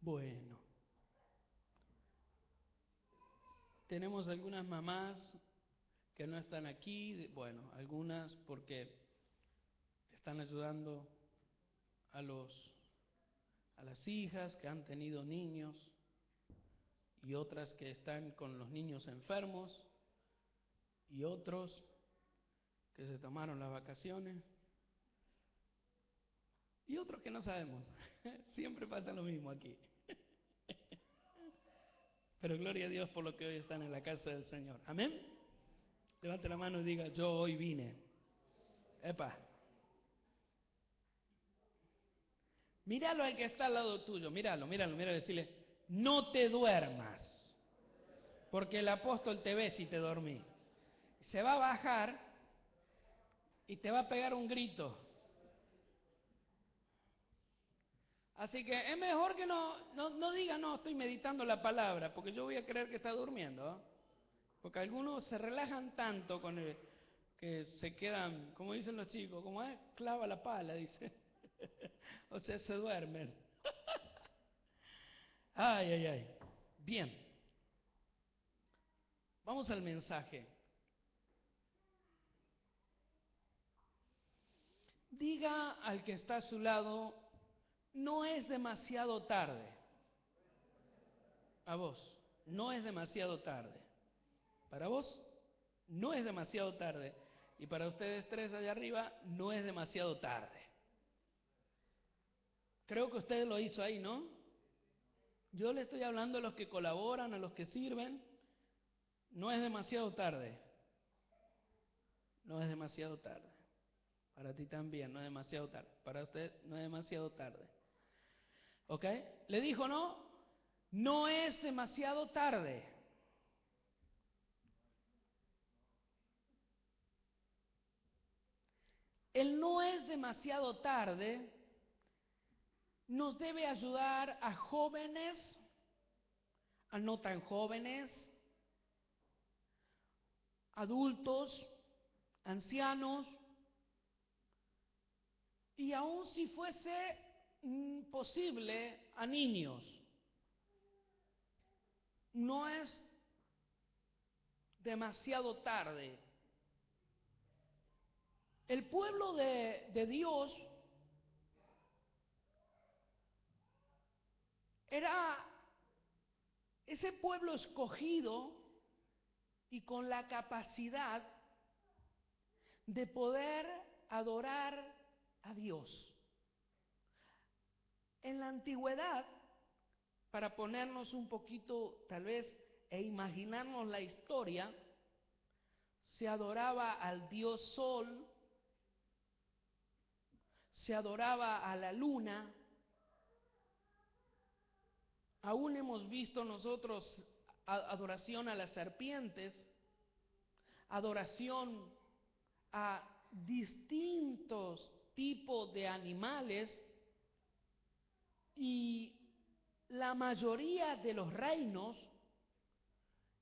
Bueno, tenemos algunas mamás que no están aquí, bueno, algunas porque están ayudando a las hijas que han tenido niños y otras que están con los niños enfermos y otros que se tomaron las vacaciones y otros que no sabemos. Siempre pasa lo mismo aquí. Pero gloria a Dios por lo que hoy están en la casa del Señor. Amén. Levante la mano y diga: yo hoy vine. Epa. Míralo al que está al lado tuyo, míralo, decirle: no te duermas, porque el apóstol te ve si te dormí. Se va a bajar y te va a pegar un grito. Así que es mejor que no diga: no, estoy meditando la palabra, porque yo voy a creer que está durmiendo, ¿eh? Porque algunos se relajan tanto con que se quedan, como dicen los chicos, como clava la pala, dice. O sea, se duermen. Ay, ay, ay. Bien. Vamos al mensaje. Diga al que está a su lado: no es demasiado tarde. A vos, no es demasiado tarde. Para vos, no es demasiado tarde. Y para ustedes tres allá arriba, no es demasiado tarde. Creo que usted lo hizo ahí, ¿no? Yo le estoy hablando a los que colaboran, a los que sirven. No es demasiado tarde. No es demasiado tarde. Para ti también, no es demasiado tarde. Para usted, no es demasiado tarde. ¿Ok? Le dijo: no, no es demasiado tarde. El no es demasiado tarde nos debe ayudar a jóvenes, a no tan jóvenes, adultos, ancianos, y aun si fuese posible, a niños. No es demasiado tarde. El pueblo de Dios era ese pueblo escogido y con la capacidad de poder adorar a Dios. En la antigüedad, para ponernos un poquito, tal vez, e imaginarnos la historia, se adoraba al dios Sol, se adoraba a la luna. Aún hemos visto nosotros adoración a las serpientes, adoración a distintos tipos de animales, y la mayoría de los reinos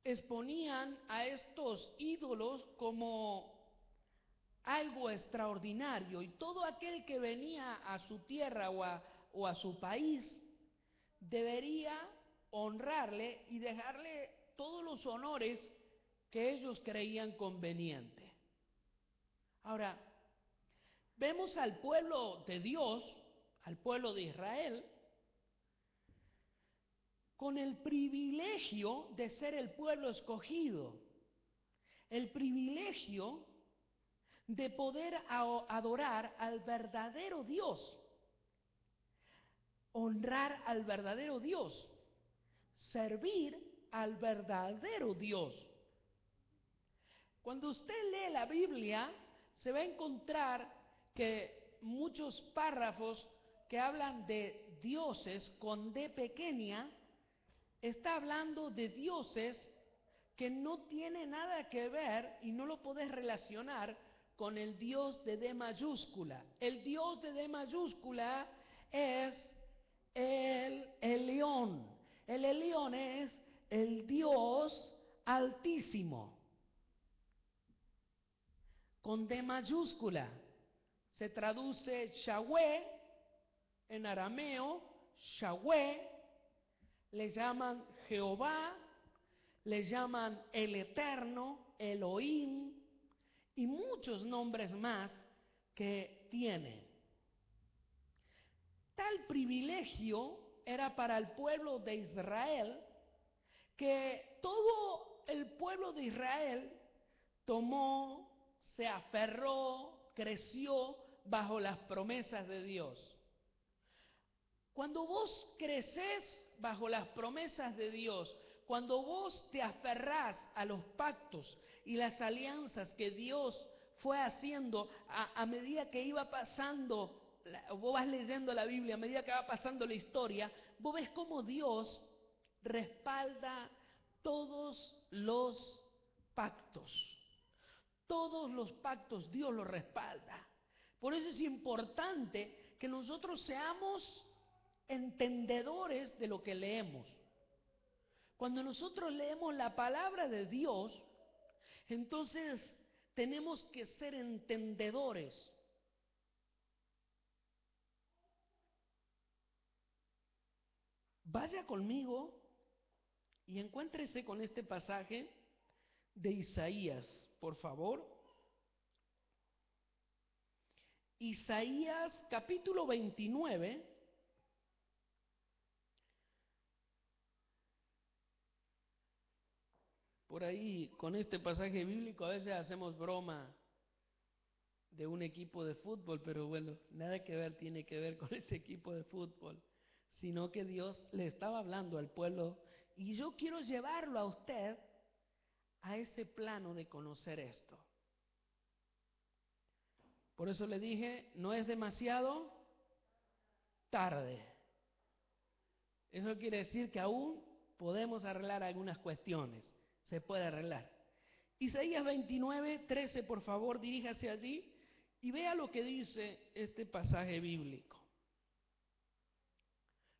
exponían a estos ídolos como algo extraordinario, y todo aquel que venía a su tierra o a su país debería honrarle y dejarle todos los honores que ellos creían conveniente. Ahora, vemos al pueblo de Dios, al pueblo de Israel, con el privilegio de ser el pueblo escogido, el privilegio de poder adorar al verdadero Dios, honrar al verdadero Dios, servir al verdadero Dios. Cuando usted lee la Biblia, se va a encontrar que muchos párrafos que hablan de dioses con D pequeña, está hablando de dioses que no tiene nada que ver y no lo podés relacionar con el Dios de D mayúscula. El Dios de D mayúscula es el Elión. El Elión es el Dios altísimo. Con D mayúscula se traduce Yahweh en arameo, Yahweh, le llaman Jehová, le llaman el Eterno, Elohim y muchos nombres más que tiene. Tal privilegio era para el pueblo de Israel que todo el pueblo de Israel tomó, se aferró, creció bajo las promesas de Dios. Cuando vos creces bajo las promesas de Dios, cuando vos te aferrás a los pactos y las alianzas que Dios fue haciendo a medida que iba pasando, vos vas leyendo la Biblia, a medida que va pasando la historia, vos ves cómo Dios respalda todos los pactos. Todos los pactos Dios los respalda. Por eso es importante que nosotros seamos entendedores de lo que leemos. Cuando nosotros leemos la palabra de Dios, entonces tenemos que ser entendedores. Vaya conmigo y encuéntrese con este pasaje de Isaías, por favor. Isaías capítulo 29. Por ahí, con este pasaje bíblico, a veces hacemos broma de un equipo de fútbol, pero bueno, nada que ver tiene que ver con este equipo de fútbol, sino que Dios le estaba hablando al pueblo y yo quiero llevarlo a usted a ese plano de conocer esto. Por eso le dije, no es demasiado tarde. Eso quiere decir que aún podemos arreglar algunas cuestiones. Se puede arreglar. Isaías 29, 13, por favor, diríjase allí y vea lo que dice este pasaje bíblico.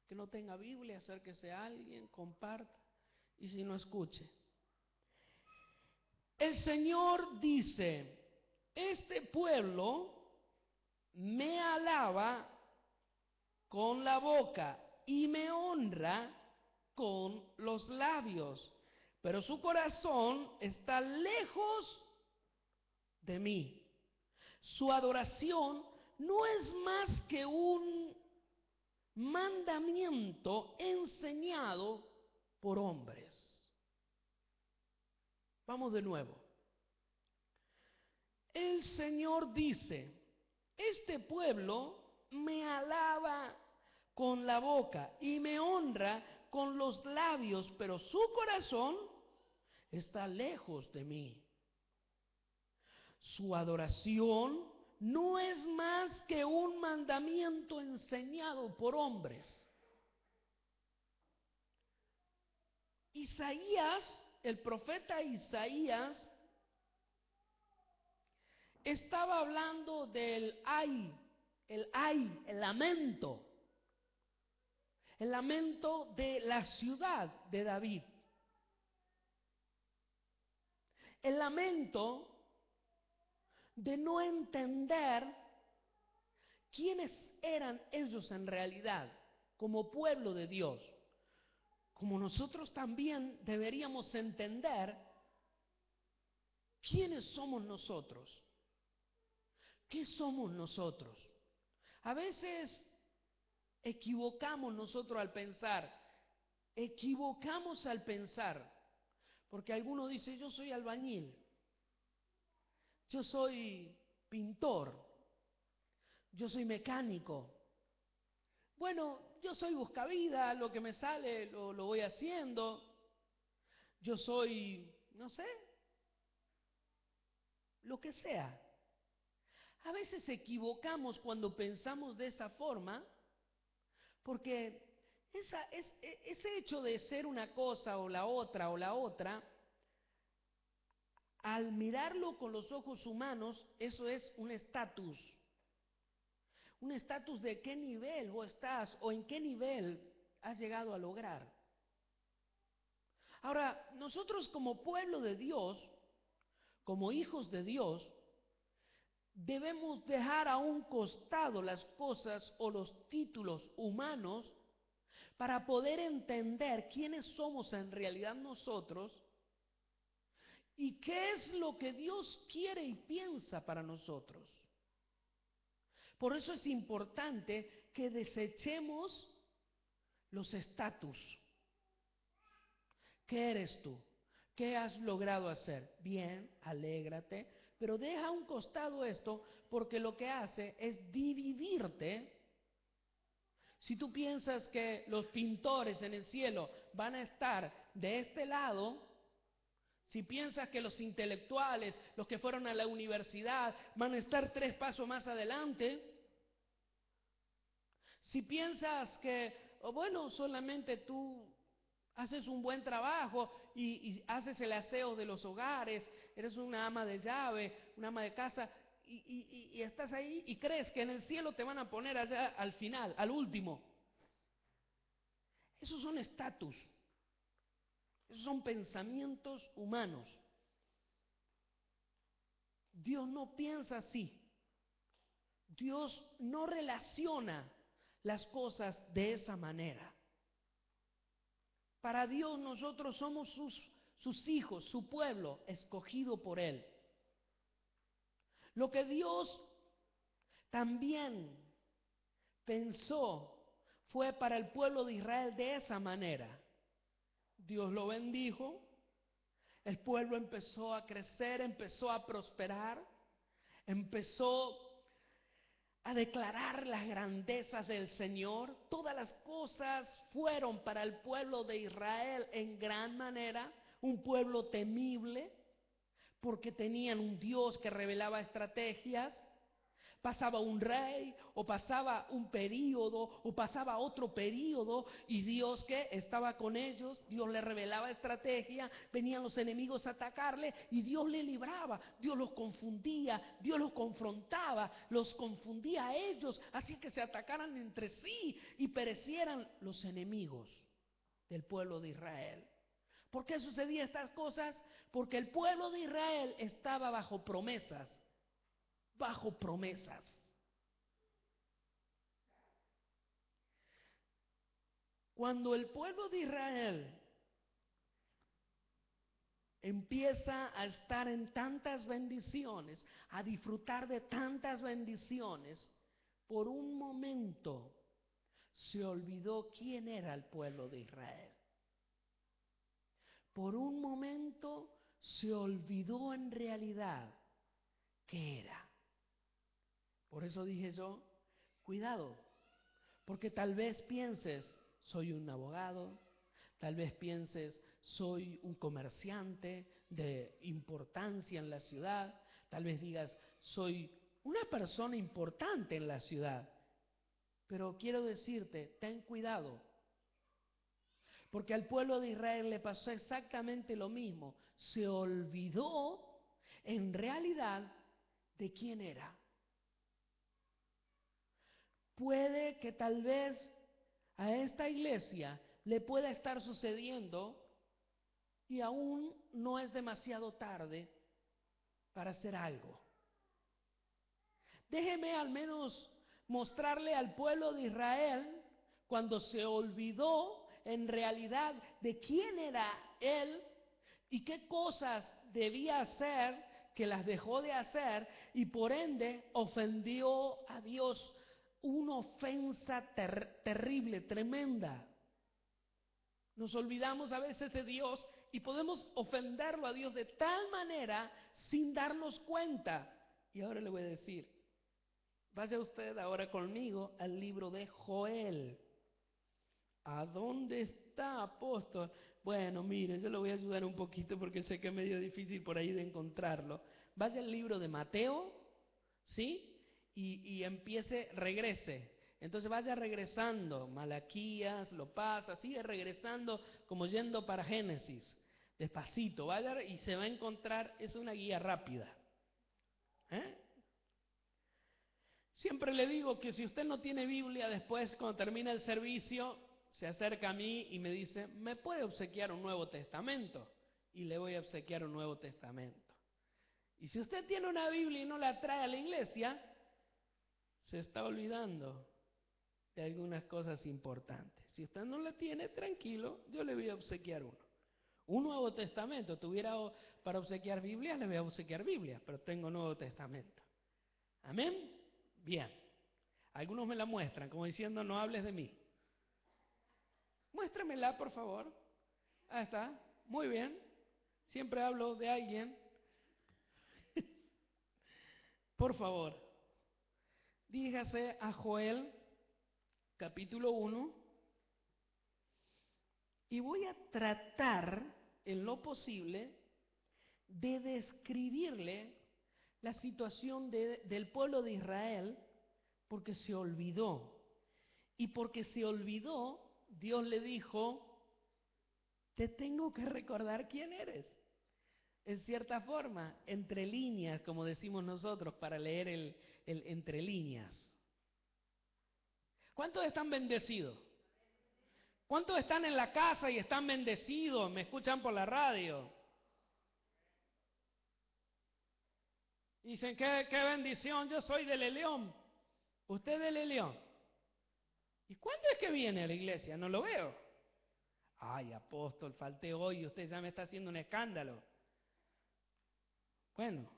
Que no tenga Biblia, acérquese a alguien, comparta, y si no, escuche. El Señor dice, este pueblo me alaba con la boca y me honra con los labios, pero su corazón está lejos de mí. Su adoración no es más que un mandamiento enseñado por hombres. Vamos de nuevo. El Señor dice, este pueblo me alaba con la boca y me honra con los labios, pero su corazón está lejos de mí. Su adoración no es más que un mandamiento enseñado por hombres. Isaías, el profeta Isaías, estaba hablando del el lamento de la ciudad de David. El lamento de no entender quiénes eran ellos en realidad como pueblo de Dios. Como nosotros también deberíamos entender quiénes somos nosotros. ¿Qué somos nosotros? A veces equivocamos nosotros al pensar, porque alguno dice, yo soy albañil, yo soy pintor, yo soy mecánico. Bueno, yo soy buscavida, lo que me sale lo voy haciendo. Yo soy, no sé, lo que sea. A veces equivocamos cuando pensamos de esa forma, porque ese hecho de ser una cosa o la otra, al mirarlo con los ojos humanos, eso es un estatus. Un estatus de qué nivel vos estás o en qué nivel has llegado a lograr. Ahora, nosotros como pueblo de Dios, como hijos de Dios, debemos dejar a un costado las cosas o los títulos humanos para poder entender quiénes somos en realidad nosotros y qué es lo que Dios quiere y piensa para nosotros. Por eso es importante que desechemos los estatus. ¿Qué eres tú? ¿Qué has logrado hacer? Bien, alégrate, pero deja a un costado esto porque lo que hace es dividirte. Si tú piensas que los pintores en el cielo van a estar de este lado, si piensas que los intelectuales, los que fueron a la universidad, van a estar 3 pasos más adelante, si piensas que, bueno, solamente tú haces un buen trabajo y haces el aseo de los hogares, eres una ama de llave, una ama de casa, y estás ahí y crees que en el cielo te van a poner allá al final, al último. Esos son estatus, esos son pensamientos humanos. Dios no piensa así. Dios no relaciona las cosas de esa manera. Para Dios nosotros somos sus hijos, su pueblo, escogido por Él. Lo que Dios también pensó fue para el pueblo de Israel de esa manera. Dios lo bendijo, el pueblo empezó a crecer, empezó a prosperar, empezó a declarar las grandezas del Señor. Todas las cosas fueron para el pueblo de Israel en gran manera, un pueblo temible, porque tenían un Dios que revelaba estrategias. Pasaba un rey, o pasaba un período, o pasaba otro período, y Dios que estaba con ellos, Dios les revelaba estrategia, venían los enemigos a atacarle, y Dios les libraba, Dios los confundía, Dios los confrontaba, los confundía a ellos, así que se atacaran entre sí y perecieran los enemigos del pueblo de Israel. ¿Por qué sucedían estas cosas? Porque el pueblo de Israel estaba bajo promesas. Bajo promesas. Cuando el pueblo de Israel empieza a estar en tantas bendiciones, a disfrutar de tantas bendiciones, por un momento se olvidó quién era el pueblo de Israel. Por un momento se olvidó en realidad qué era. Por eso dije yo, cuidado, porque tal vez pienses, soy un abogado, tal vez pienses, soy un comerciante de importancia en la ciudad, tal vez digas, soy una persona importante en la ciudad. Pero quiero decirte, ten cuidado, porque al pueblo de Israel le pasó exactamente lo mismo. Se olvidó en realidad de quién era. Puede que tal vez a esta iglesia le pueda estar sucediendo y aún no es demasiado tarde para hacer algo. Déjeme al menos mostrarle al pueblo de Israel cuando se olvidó en realidad de quién era Él y qué cosas debía hacer que las dejó de hacer y por ende ofendió a Dios. Una ofensa terrible, tremenda. Nos olvidamos a veces de Dios y podemos ofenderlo a Dios de tal manera sin darnos cuenta. Y ahora le voy a decir, vaya usted ahora conmigo al libro de Joel. ¿A dónde está, apóstol? Bueno, mire, yo le voy a ayudar un poquito porque sé que es medio difícil por ahí de encontrarlo. Vaya al libro de Mateo, ¿sí? Y empiece, regrese. Entonces vaya regresando, Malaquías, lo pasa, sigue regresando como yendo para Génesis, despacito, vaya y se va a encontrar, es una guía rápida. Siempre le digo que si usted no tiene Biblia, después cuando termina el servicio, se acerca a mí y me dice, ¿me puede obsequiar un Nuevo Testamento? Y le voy a obsequiar un Nuevo Testamento. Y si usted tiene una Biblia y no la trae a la iglesia, se está olvidando de algunas cosas importantes. Si usted no la tiene, tranquilo, yo le voy a obsequiar uno. Un Nuevo Testamento. Tuviera para obsequiar Biblias, le voy a obsequiar Biblias, pero tengo Nuevo Testamento. ¿Amén? Bien. Algunos me la muestran, como diciendo, no hables de mí. Muéstramela, por favor. Ahí está. Muy bien. Siempre hablo de alguien. Por favor. Dígase a Joel, capítulo 1. Y voy a tratar, en lo posible, de describirle la situación del pueblo de Israel, porque se olvidó. Y porque se olvidó, Dios le dijo, te tengo que recordar quién eres. En cierta forma, entre líneas, como decimos nosotros, para leer el entre líneas. ¿Cuántos están bendecidos? ¿Cuántos están en la casa y están bendecidos? ¿Me escuchan por la radio? Dicen, qué bendición, yo soy de León. ¿Usted de León? ¿Y cuándo es que viene a la iglesia? No lo veo. Ay, apóstol, falté hoy y usted ya me está haciendo un escándalo. Bueno,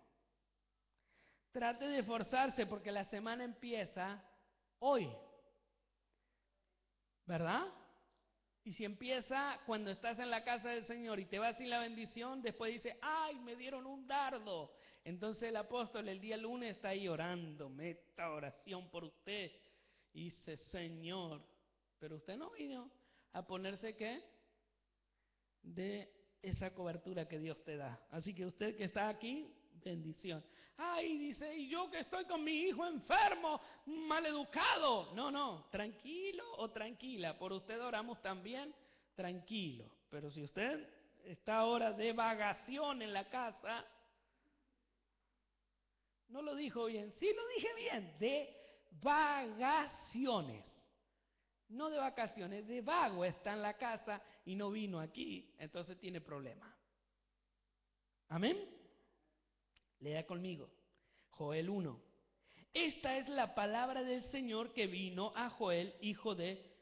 trate de esforzarse porque la semana empieza hoy, ¿verdad? Y si empieza cuando estás en la casa del Señor y te vas sin la bendición, después dice, ay, me dieron un dardo. Entonces el apóstol el día lunes está ahí orando, meta oración por usted. Y dice, Señor, pero usted no vino a ponerse ¿qué? De esa cobertura que Dios te da. Así que usted que está aquí, bendición. Ay, dice, y yo que estoy con mi hijo enfermo, maleducado. No, tranquilo o tranquila. Por usted oramos también, tranquilo. Pero si usted está ahora de vagación en la casa, no lo dijo bien. Sí lo dije bien, de vagaciones. No de vacaciones, de vago está en la casa y no vino aquí, entonces tiene problema. Amén. Lea conmigo. Joel 1. Esta es la palabra del Señor que vino a Joel, hijo de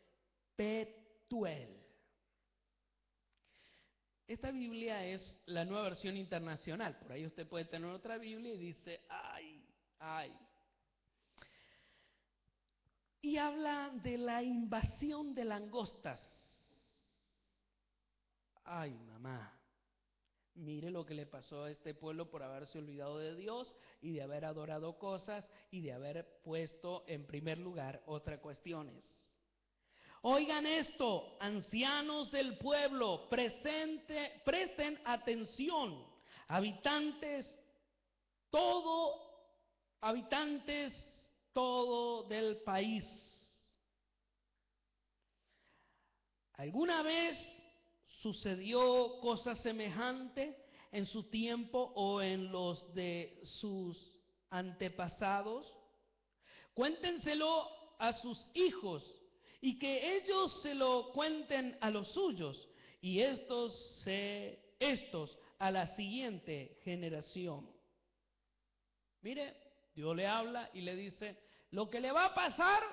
Petuel. Esta Biblia es la Nueva Versión Internacional. Por ahí usted puede tener otra Biblia y dice, ay. Y habla de la invasión de langostas. Ay, mamá. Mire lo que le pasó a este pueblo por haberse olvidado de Dios y de haber adorado cosas y de haber puesto en primer lugar otras cuestiones. Oigan esto, ancianos del pueblo, presten atención, habitantes todo del país. ¿Alguna vez sucedió cosa semejante en su tiempo o en los de sus antepasados? Cuéntenselo a sus hijos y que ellos se lo cuenten a los suyos y estos a la siguiente generación. Mire, Dios le habla y le dice, lo que le va a pasar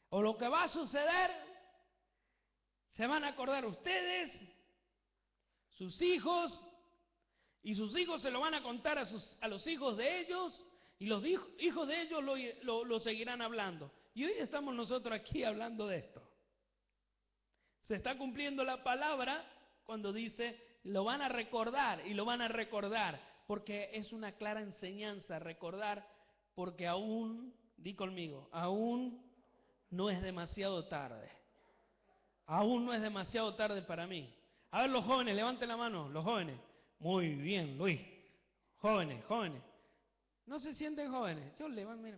o lo que va a suceder, se van a acordar ustedes, sus hijos, y sus hijos se lo van a contar a los hijos de ellos, y los hijos de ellos lo seguirán hablando. Y hoy estamos nosotros aquí hablando de esto. Se está cumpliendo la palabra cuando dice, lo van a recordar y lo van a recordar, porque es una clara enseñanza recordar, porque aún, di conmigo, aún no es demasiado tarde. Aún no es demasiado tarde para mí. A ver los jóvenes, levanten la mano, los jóvenes. Muy bien, Luis. Jóvenes. ¿No se sienten jóvenes? Yo levanto, mira.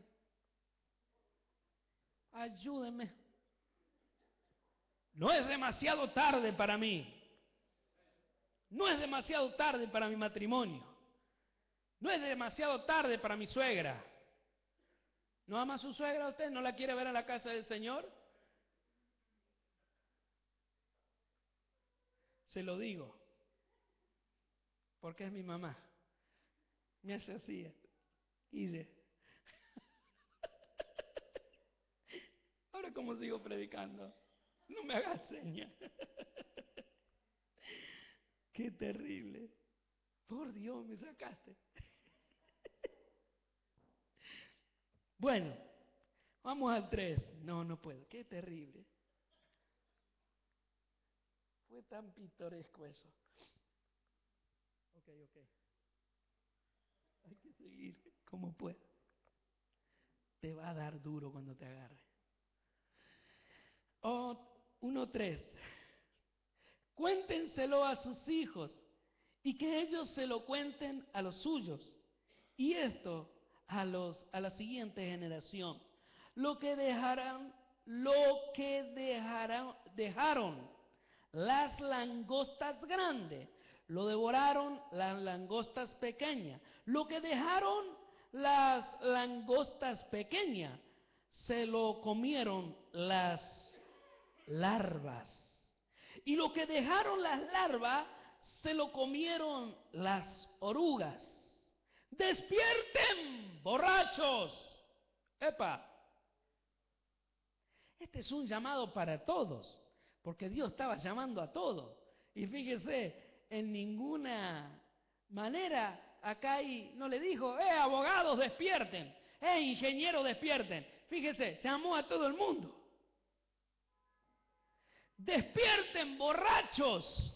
Ayúdenme. No es demasiado tarde para mí. No es demasiado tarde para mi matrimonio. No es demasiado tarde para mi suegra. ¿No ama a su suegra usted? ¿No la quiere ver en la casa del Señor? Se lo digo. Porque es mi mamá. Me hace así. Dice. Ahora, ¿cómo sigo predicando? No me hagas señas. Qué terrible. Por Dios, me sacaste. Bueno, vamos al 3. No, no puedo. Qué terrible. Fue tan pintoresco eso. Ok. Hay que seguir como pueda. Te va a dar duro cuando te agarre. 1:3. Cuéntenselo a sus hijos y que ellos se lo cuenten a los suyos. Y esto a la siguiente generación. Dejaron las langostas grandes, lo devoraron las langostas pequeñas. Lo que dejaron las langostas pequeñas, se lo comieron las larvas. Y lo que dejaron las larvas, se lo comieron las orugas. ¡Despierten, borrachos! ¡Epa! Este es un llamado para todos, porque Dios estaba llamando a todos. Y fíjese, en ninguna manera acá no le dijo, abogados, despierten, ingenieros, despierten. Fíjese, llamó a todo el mundo. Despierten, borrachos,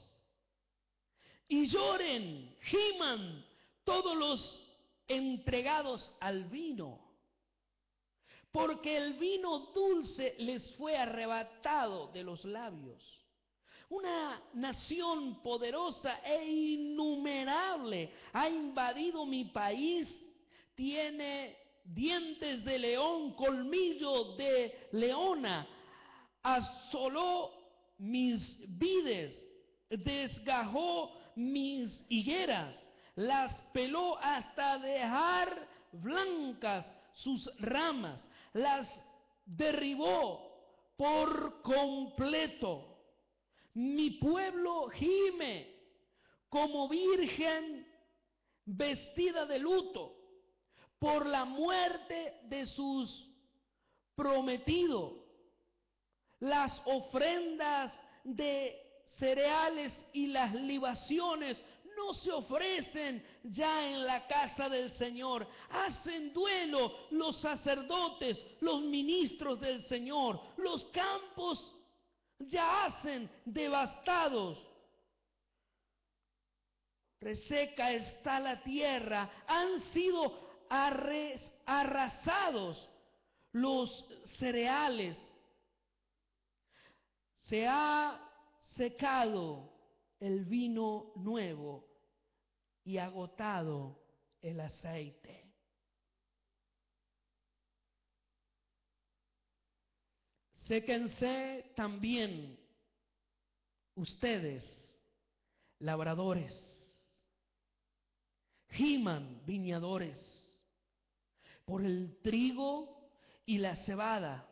y lloren, giman todos los entregados al vino, porque el vino dulce les fue arrebatado de los labios. Una nación poderosa e innumerable ha invadido mi país, tiene dientes de león, colmillo de leona, asoló mis vides, desgajó mis higueras, las peló hasta dejar blancas sus ramas, las derribó por completo. Mi pueblo gime como virgen vestida de luto por la muerte de sus prometidos. Las ofrendas de cereales y las libaciones no se ofrecen ya en la casa del Señor. Hacen duelo los sacerdotes, los ministros del Señor. Los campos yacen devastados. Reseca está la tierra. Han sido arrasados los cereales. Se ha secado el vino nuevo y agotado el aceite. Séquense también ustedes, labradores, giman viñadores, por el trigo y la cebada,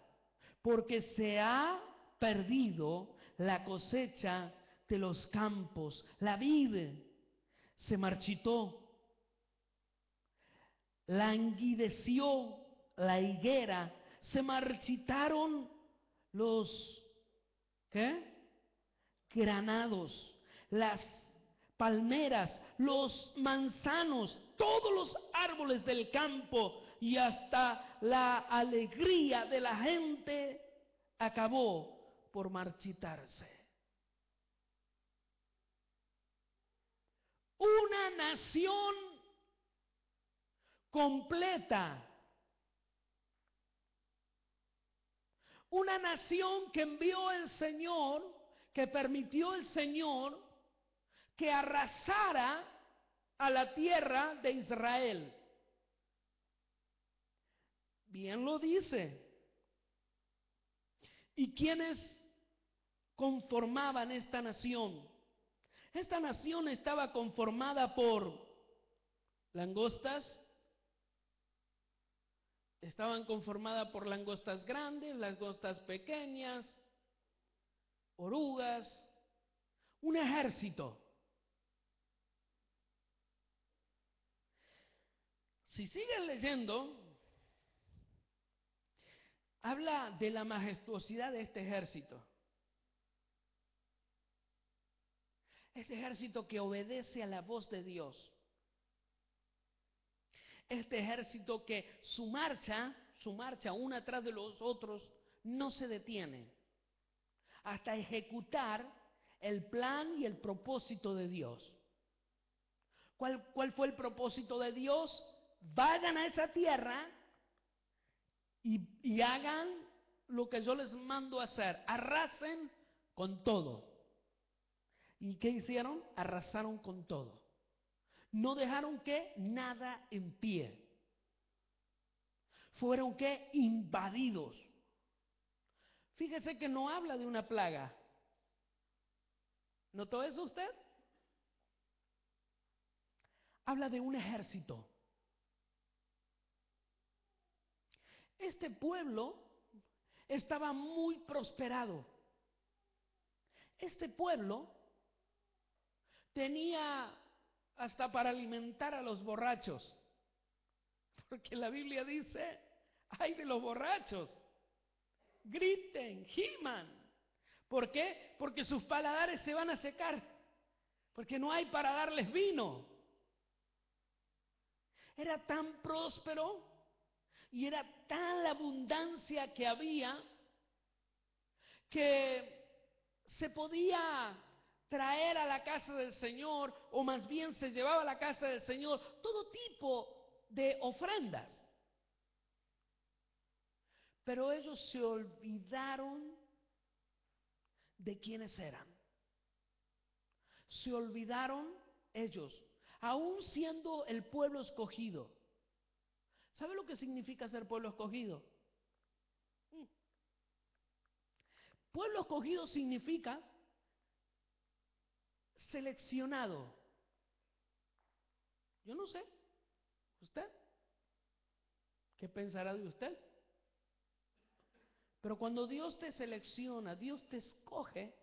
porque se ha perdido la cosecha de los campos, la vid se marchitó, languideció la higuera, se marchitaron los granados, las palmeras, los manzanos, todos los árboles del campo, y hasta la alegría de la gente acabó por marchitarse. Una nación completa, una nación que envió el Señor, que permitió el Señor que arrasara a la tierra de Israel. Bien lo dice. ¿Y quiénes conformaban esta nación? Esta nación estaba conformada por langostas, estaban conformadas por langostas grandes, langostas pequeñas, orugas, un ejército. Si siguen leyendo, habla de la majestuosidad de este ejército. Este ejército que obedece a la voz de Dios. Este ejército que su marcha una tras de los otros, no se detiene hasta ejecutar el plan y el propósito de Dios. ¿Cuál fue el propósito de Dios? Vayan a esa tierra y hagan lo que yo les mando a hacer. Arrasen con todo. ¿Y qué hicieron? Arrasaron con todo. No dejaron que nada en pie. Fueron que invadidos. Fíjese que no habla de una plaga. ¿Notó eso usted? Habla de un ejército. Este pueblo estaba muy prosperado. Este pueblo tenía hasta para alimentar a los borrachos. Porque la Biblia dice, ay de los borrachos, griten, giman. ¿Por qué? Porque sus paladares se van a secar, porque no hay para darles vino. Era tan próspero y era tan la abundancia que había que se podía traer a la casa del Señor, o más bien se llevaba a la casa del Señor todo tipo de ofrendas. Pero ellos se olvidaron de quiénes eran. Se olvidaron ellos, aún siendo el pueblo escogido. ¿Sabe lo que significa ser pueblo escogido? Pueblo escogido significa seleccionado. Yo no sé, ¿usted? ¿Qué pensará de usted? Pero cuando Dios te selecciona, Dios te escoge,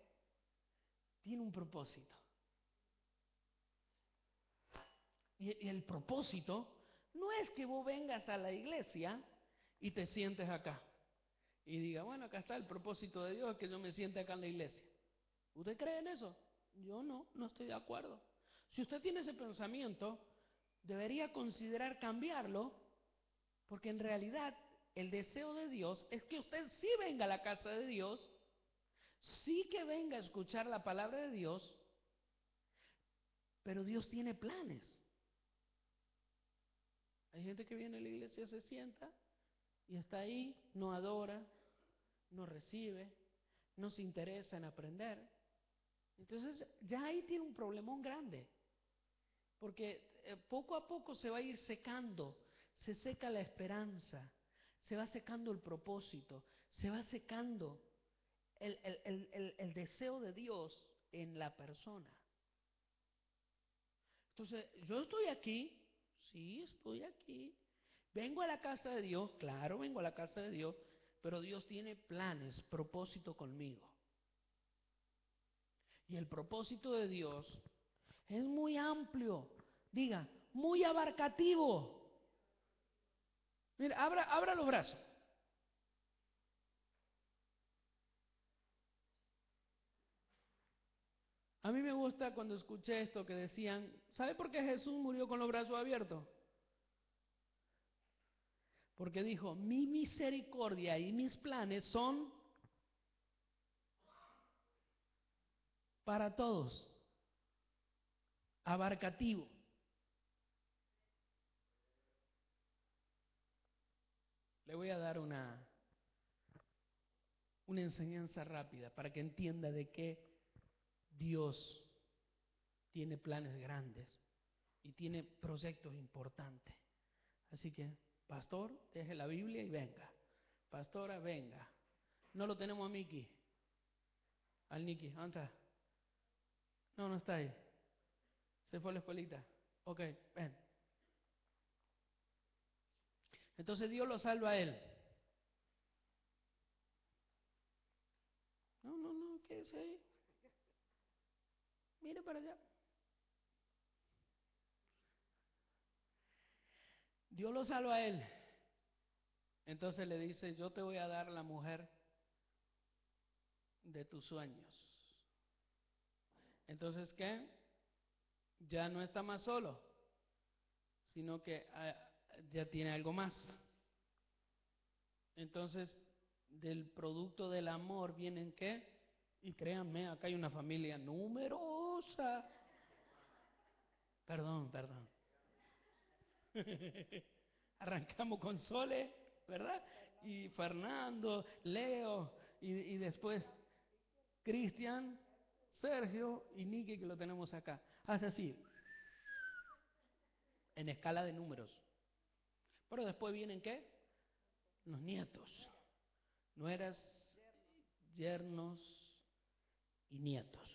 tiene un propósito. Y el propósito no es que vos vengas a la iglesia y te sientes acá y diga, bueno, acá está el propósito de Dios, que yo me siente acá en la iglesia. ¿Usted cree en eso? Yo no estoy de acuerdo. Si usted tiene ese pensamiento, debería considerar cambiarlo, porque en realidad el deseo de Dios es que usted sí venga a la casa de Dios, sí que venga a escuchar la palabra de Dios, pero Dios tiene planes. Hay gente que viene a la iglesia, se sienta y está ahí, no adora, no recibe, no se interesa en aprender. Entonces ya ahí tiene un problemón grande, porque poco a poco se va a ir secando, se seca la esperanza, se va secando el propósito, se va secando el deseo de Dios en la persona. Entonces, yo estoy aquí, sí, estoy aquí, vengo a la casa de Dios, claro, vengo a la casa de Dios, pero Dios tiene planes, propósito conmigo. Y el propósito de Dios es muy amplio, diga, muy abarcativo. Mira, abra los brazos. A mí me gusta cuando escuché esto que decían, ¿sabe por qué Jesús murió con los brazos abiertos? Porque dijo, mi misericordia y mis planes son para todos, abarcativo. Le voy a dar una enseñanza rápida para que entienda de qué Dios tiene planes grandes y tiene proyectos importantes. Así que, pastor, deje la Biblia y venga. Pastora, venga. No lo tenemos a Miki. Al Niki, ¿dónde está? No está ahí. Se fue a la escuelita. Ok, ven. Entonces Dios lo salva a él. No, quédese ahí. Mire para allá. Dios lo salva a él. Entonces le dice, yo te voy a dar la mujer de tus sueños. Entonces, ¿qué? Ya no está más solo, sino que ya tiene algo más. Entonces, del producto del amor vienen ¿qué? Y créanme, acá hay una familia numerosa. Perdón. Arrancamos con Sole, ¿verdad? Y Fernando, Leo, y después Cristian, Sergio y Nicky, que lo tenemos acá. Hace así, en escala de números. Pero después vienen ¿qué? Los nietos, nueras, yernos y nietos.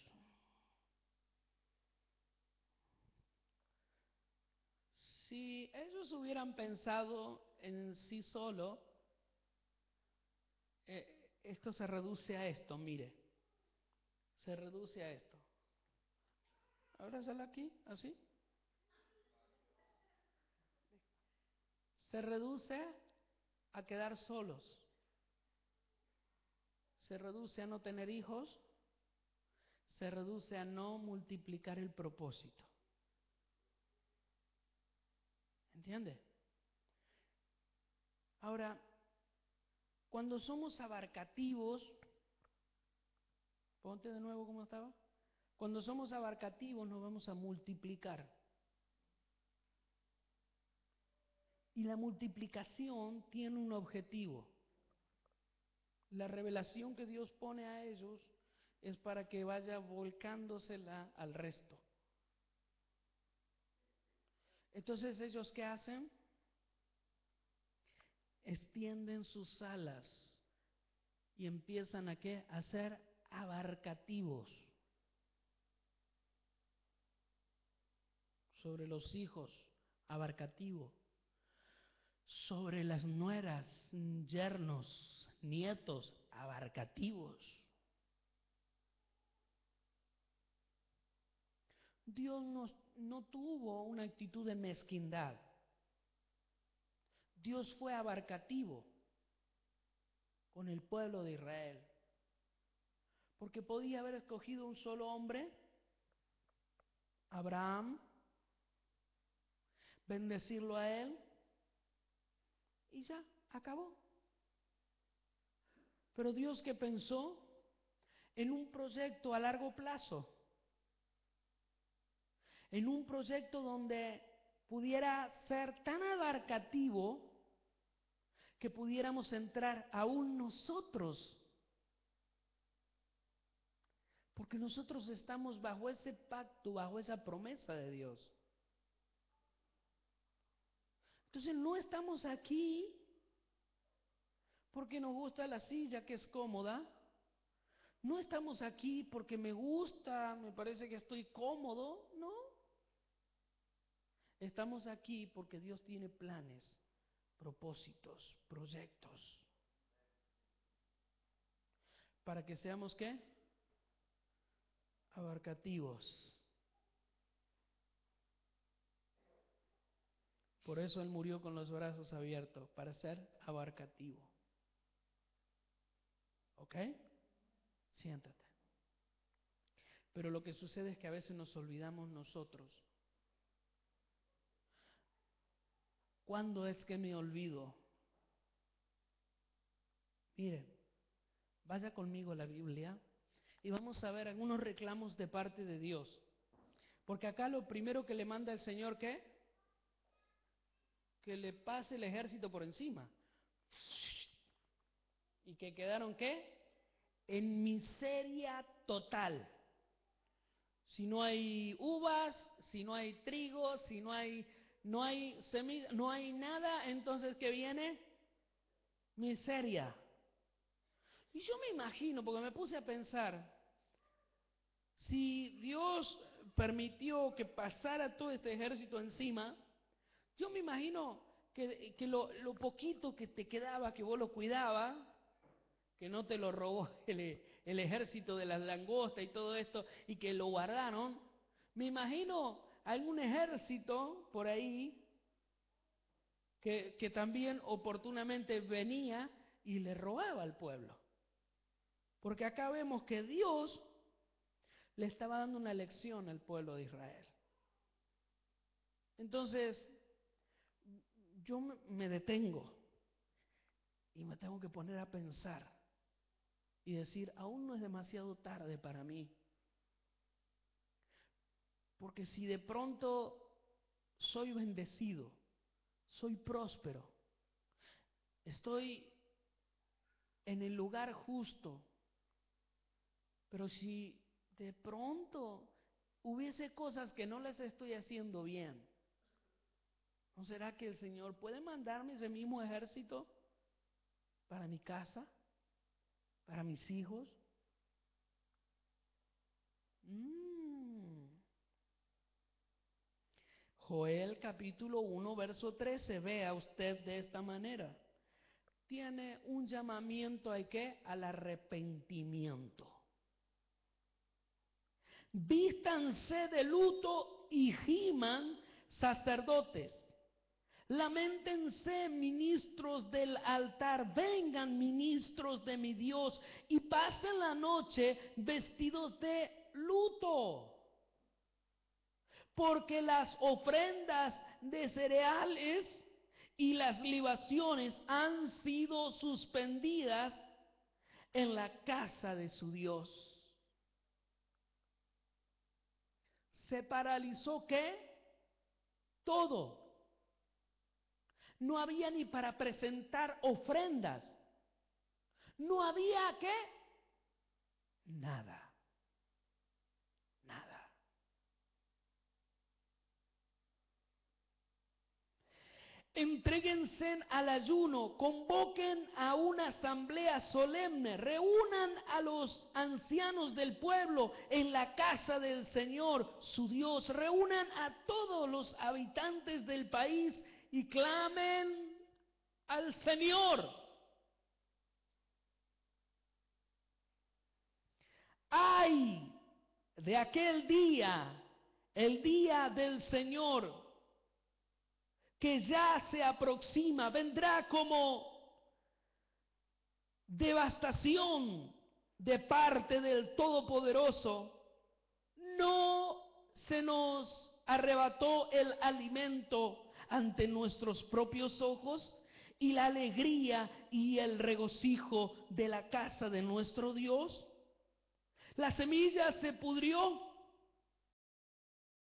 Si ellos hubieran pensado en sí solo, esto se reduce a esto, mire, se reduce a esto. Abrázala aquí, así. Se reduce a quedar solos. Se reduce a no tener hijos. Se reduce a no multiplicar el propósito. ¿Entiende? Ahora, cuando somos abarcativos, ponte de nuevo como estaba. Cuando somos abarcativos nos vamos a multiplicar. Y la multiplicación tiene un objetivo. La revelación que Dios pone a ellos es para que vaya volcándosela al resto. Entonces, ¿ellos qué hacen? Extienden sus alas y empiezan a ¿qué? A ser abarcativos sobre los hijos, abarcativo, sobre las nueras, yernos, nietos, abarcativos. Dios no tuvo una actitud de mezquindad. Dios fue abarcativo con el pueblo de Israel. Porque podía haber escogido un solo hombre, Abraham, bendecirlo a él y ya, acabó. Pero Dios que pensó en un proyecto a largo plazo, en un proyecto donde pudiera ser tan abarcativo que pudiéramos entrar aún nosotros, porque nosotros estamos bajo ese pacto, bajo esa promesa de Dios. Entonces no estamos aquí porque nos gusta la silla que es cómoda, no estamos aquí porque me gusta, me parece que estoy cómodo, no. Estamos aquí porque Dios tiene planes, propósitos, proyectos. ¿Para que seamos qué? Abarcativos. Por eso Él murió con los brazos abiertos, para ser abarcativo. ¿Ok? Siéntate. Pero lo que sucede es que a veces nos olvidamos nosotros. ¿Cuándo es que me olvido? Mire, vaya conmigo a la Biblia y vamos a ver algunos reclamos de parte de Dios. Porque acá lo primero que le manda el Señor, ¿qué? Que le pase el ejército por encima. ¿Y que quedaron qué? En miseria total. Si no hay uvas, si no hay trigo, si no hay semilla, no hay nada, entonces ¿qué viene? Miseria. Y yo me imagino, porque me puse a pensar, si Dios permitió que pasara todo este ejército encima, yo me imagino que lo poquito que te quedaba, que vos lo cuidabas, que no te lo robó el ejército de las langostas y todo esto, y que lo guardaron, me imagino algún ejército por ahí que también oportunamente venía y le robaba al pueblo. Porque acá vemos que Dios le estaba dando una lección al pueblo de Israel. Entonces, yo me detengo y me tengo que poner a pensar y decir, aún no es demasiado tarde para mí. Porque si de pronto soy bendecido, soy próspero, estoy en el lugar justo, pero si de pronto hubiese cosas que no les estoy haciendo bien, ¿no será que el Señor puede mandarme ese mismo ejército para mi casa, para mis hijos? Joel capítulo 1, verso 13, vea usted de esta manera. Tiene un llamamiento ¿a qué? Al arrepentimiento. Vístanse de luto y giman sacerdotes. Lamentense ministros del altar, vengan ministros de mi Dios y pasen la noche vestidos de luto. Porque las ofrendas de cereales y las libaciones han sido suspendidas en la casa de su Dios. ¿Se paralizó qué? Todo. No había ni para presentar ofrendas. No había qué? Nada. Nada. Entréguense al ayuno, convoquen a una asamblea solemne, reúnan a los ancianos del pueblo en la casa del Señor, su Dios, reúnan a todos los habitantes del país y clamen al Señor. ¡Ay de aquel día, el día del Señor, que ya se aproxima! Vendrá como devastación de parte del Todopoderoso. No se nos arrebató el alimento ante nuestros propios ojos y la alegría y el regocijo de la casa de nuestro Dios. La semilla se pudrió